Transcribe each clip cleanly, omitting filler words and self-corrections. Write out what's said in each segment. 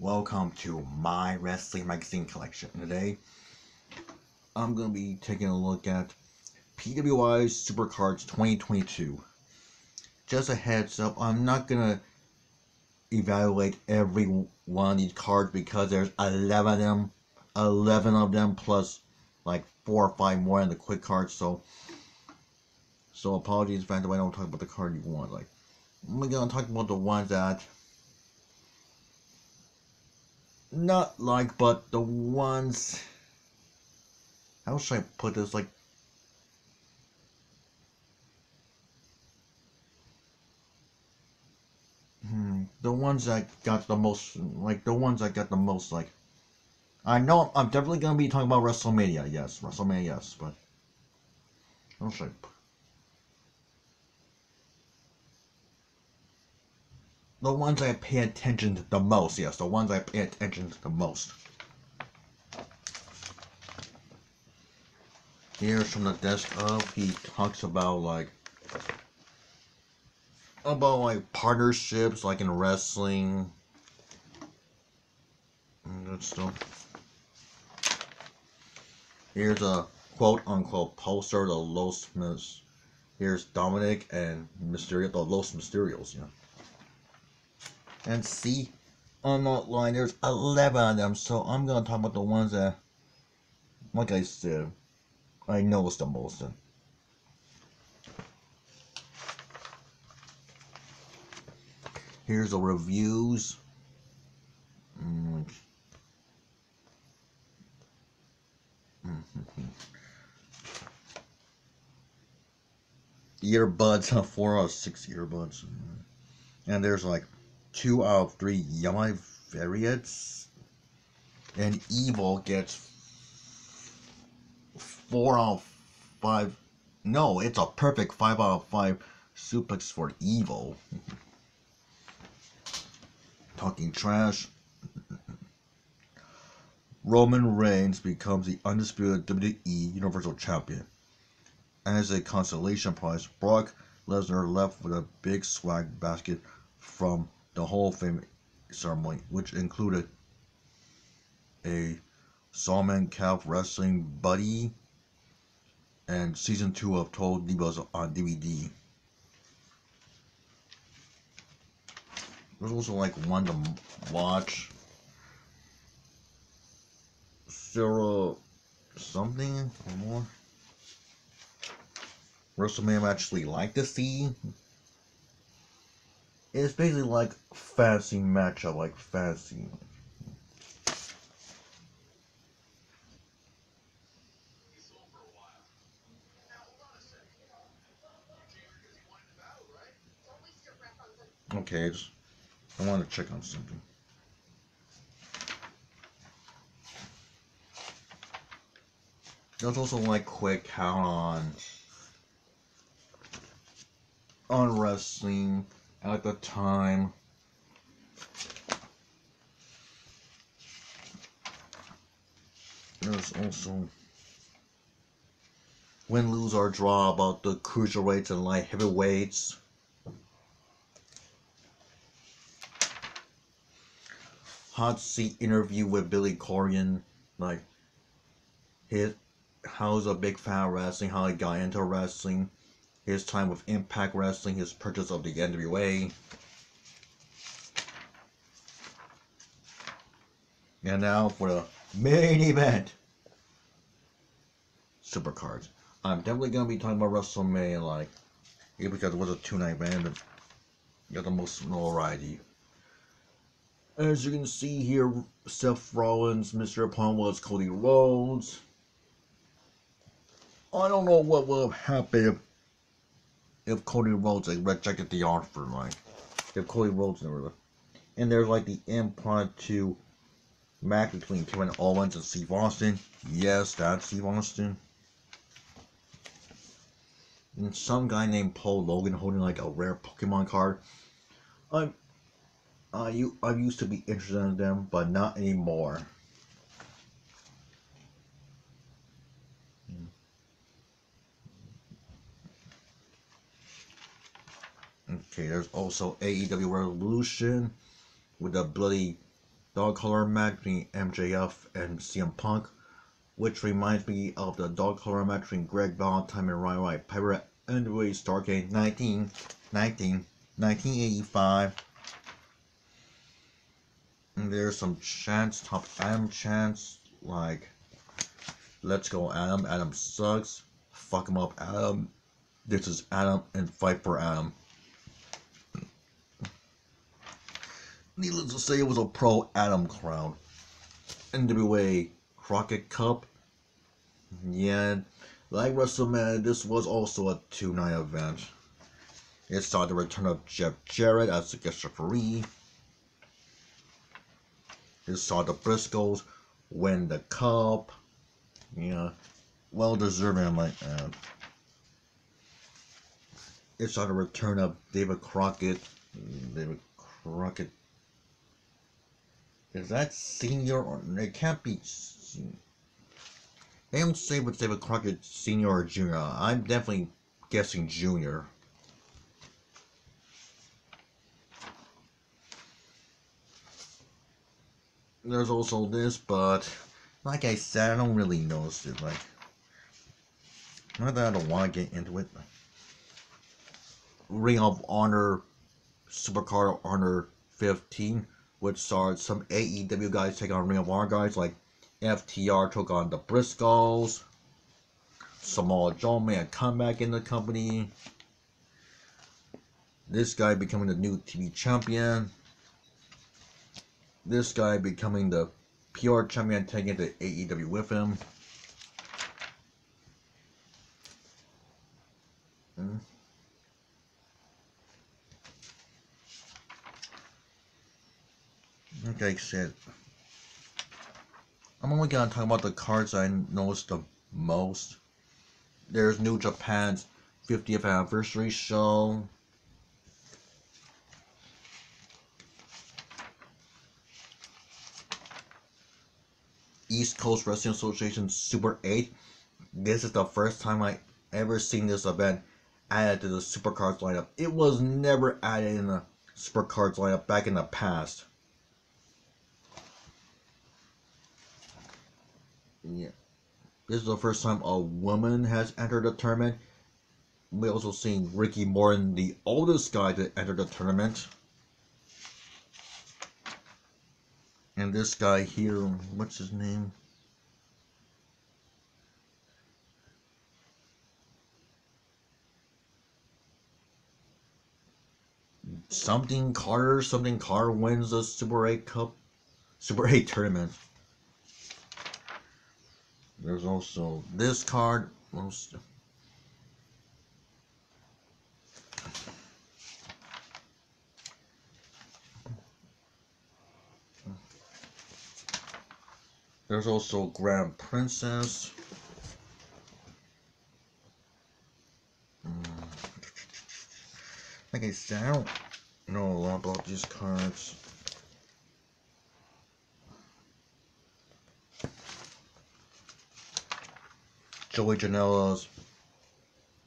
Welcome to my wrestling magazine collection. Today, I'm going to be taking a look at PWI Supercards 2022. Just a heads up, I'm not going to evaluate every one of these cards because there's 11 of them plus like 4 or 5 more in the quick cards. So apologies if I don't talk about the card you want. Like, I'm going to talk about the ones that not like, but the ones, how should I put this, like, the ones that got the most, like, I know I'm definitely going to be talking about WrestleMania, yes, but, how should I put, the ones I pay attention to the most, yes, the ones I pay attention to the most. Here's from the desk up, he talks about partnerships, like in wrestling, and good stuff. Here's a quote-unquote poster of the Los Mis. Here's Dominic and Mysterio, the Los Mysterios, yeah. And see, on that line, there's 11 of them, so I'm gonna talk about the ones that, like I said, I noticed the most in. Here's the reviews. Earbuds, 4 out of 6 earbuds. And there's like 2 out of 3 Yamai variants. And Evil gets 4 out of 5. No, it's a perfect 5 out of 5 suplex for Evil. Talking trash. Roman Reigns becomes the undisputed WWE Universal Champion. As a consolation prize, Brock Lesnar left with a big swag basket from the Hall of Fame ceremony, which included a Solomon Calf Wrestling Buddy and Season 2 of Total Divas on DVD. There's also like one to watch. Sarah something or more. WrestleMania I actually like to see. It's basically like fantasy matchup, like fantasy. Okay, I want to check on something. There's also like quick count on wrestling at the time. There's also win, lose, or draw about the cruiserweights and light heavyweights. Hot seat interview with Billy Corgan, like how's a big fan of wrestling, how he got into wrestling, his time with Impact Wrestling, his purchase of the NWA. And now for the main event, Supercards. I'm definitely gonna be talking about WrestleMania, because it was a 2-night event and got the most notoriety. As you can see here, Seth Rollins, Mr. Opponent was Cody Rhodes. I don't know what would have happened if Cody Rhodes rejected the offer, if Cody Rhodes never left. And there's the impromptu match between Kevin Owens and Steve Austin. Yes, that's Steve Austin. And some guy named Paul Logan holding a rare Pokemon card. I used to be interested in them, but not anymore. Okay, there's also AEW Revolution with the bloody dog collar match between MJF and CM Punk, which reminds me of the dog collar match between Greg Valentine and Roddy Piper at NWA Starrcade 1985. And there's some chants, top Adam chants, like, let's go Adam, Adam sucks, fuck him up Adam, this is Adam, and fight for Adam. Needless to say, it was a pro-Adam crowd. NWA Crockett Cup. Yeah, like WrestleMania, this was also a two-night event. It saw the return of Jeff Jarrett as the guest referee. It saw the Briscoes win the cup. Yeah, well deserving, I might add. It saw the return of David Crockett. Is that senior or it can't be? They don't say with David Crockett senior or junior. I'm definitely guessing junior. There's also this, but like I said, I don't really notice it. Like, not that I don't want to get into it. Ring of Honor, Supercard of Honor 15, which saw some AEW guys take on Ring of Honor guys, like FTR took on the Briscoes, Samoa Joe made a comeback in the company, this guy becoming the new TV champion, this guy becoming the PR champion, taking the AEW with him. Like I said, I'm only gonna talk about the cards I noticed the most. There's New Japan's 50th anniversary show. East Coast Wrestling Association Super 8. This is the first time I ever seen this event added to the Supercards lineup. It was never added in the Supercards lineup back in the past. Yeah, this is the first time a woman has entered the tournament. We also seen Ricky Morton, the oldest guy to enter the tournament. And this guy here, what's his name? Something Carter wins the Super 8 Cup, Super 8 tournament. There's also this card. There's also Grand Princess. Like I said, I don't know a lot about these cards. Joey Janela's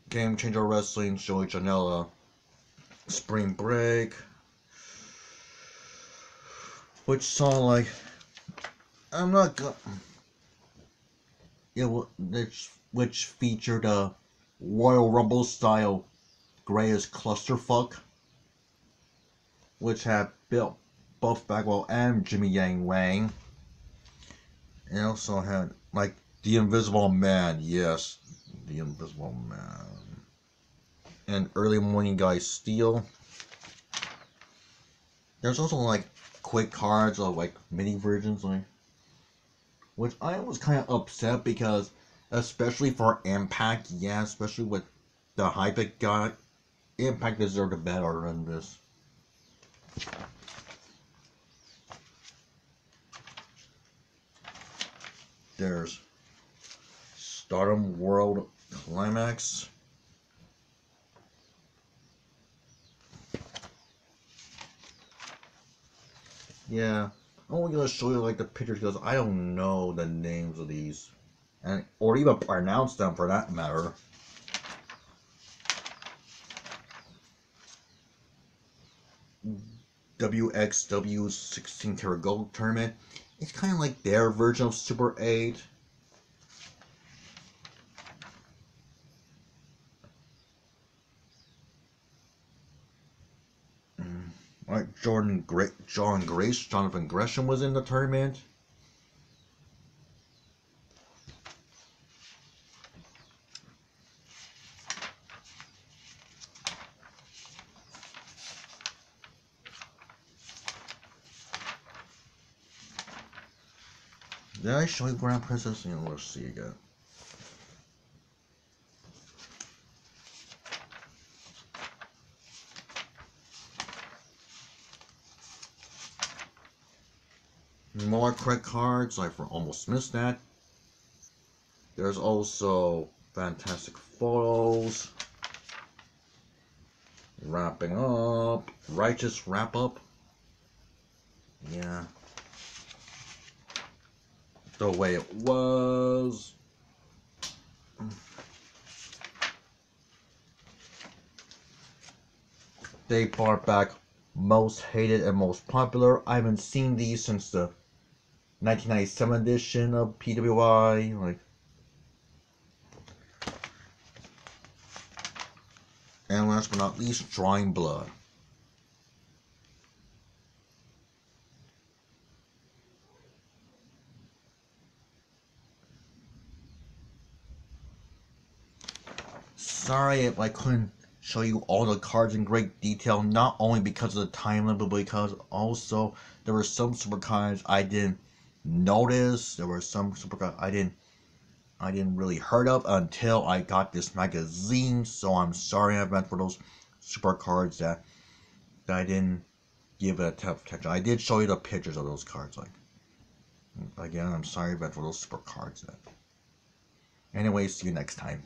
Game Changer Wrestling, Joey Janela, Spring Break, which saw like, I'm not gonna, yeah, which featured a Royal Rumble style Greatest Clusterfuck, which had Buff Bagwell and Jimmy Yang Wang. It also had like the Invisible Man, yes, the Invisible Man, and Early Morning Guy Steel. There's also like quick cards of like mini versions, like, which I was kind of upset because, especially for Impact, yeah, especially with the hype it got, Impact deserved a better than this. There's Stardom World Climax. Yeah, I'm only gonna show you like the pictures because I don't know the names of these, and or even pronounce them for that matter. WXW 16 Karat Gold Tournament. It's kind of like their version of Super 8. Like Jonathan Gresham was in the tournament. Did I show you Grand Princess? Let's see again. More credit cards, I almost missed that. There's also fantastic photos. Wrapping up. Righteous wrap up. Yeah. The way it was. They brought back most hated and most popular. I haven't seen these since the 1997 edition of PWI. And last but not least, Drawing Blood. Sorry if I couldn't show you all the cards in great detail, not only because of the time limit, but because also there were some super cards I didn't notice. There were some super cards I didn't really heard of until I got this magazine. So I'm sorry in advance for those super cards that I didn't give it enough attention. I did show you the pictures of those cards. Again, I'm sorry in advance for those super cards. Anyways, see you next time.